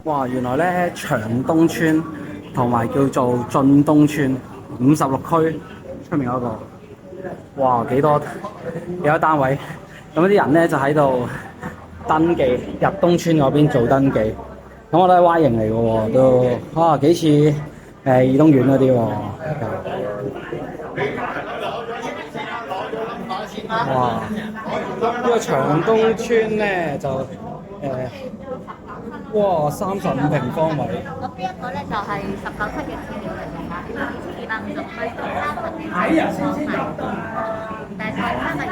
哇！原來咧長東村同埋叫做晉東村56區出面嗰個，哇幾多單位？咁啲人咧就喺度登記入東村嗰邊做登記。咁我都係 Y 型嚟嘅喎，都幾似怡東苑嗰啲喎。哇！呢個長東村咧就哇35平方米。咁呢一個咧就係19區嘅資料嚟㗎嚇，250區30平方米，大概321尺。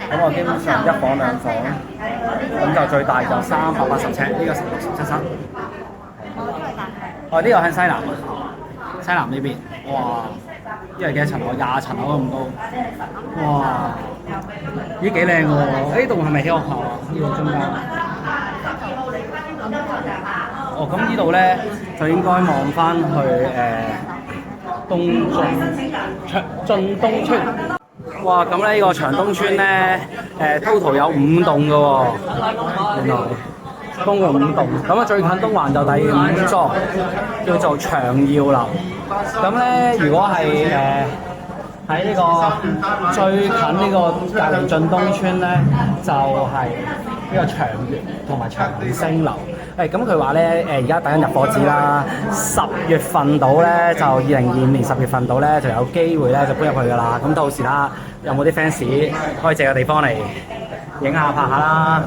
咁我基本上一房兩房，咁就最大就380尺，呢個16、17室。哦，呢個喺西南啊，西南呢邊。哇！呢個幾多層樓？20層樓咁高。哇！咦幾靚喎！呢棟係咪喺學校啊？呢度中間。哦，咁呢度咧就應該望翻去晉東村。哇！咁咧呢個長東村咧total 有5棟嘅喎，原來共用5棟。咁啊最近東環就第5座，叫做長耀樓。咁咧如果係喺呢個最近呢個隔離晉東村咧，就係呢個長源同埋長星樓。咁佢話咧而家等緊入伙紙啦，10月份到咧就2025年10月份到咧就有機會咧就搬入去噶啦。咁到時啦，有冇啲 fans 可以借個地方嚟影下拍下啦？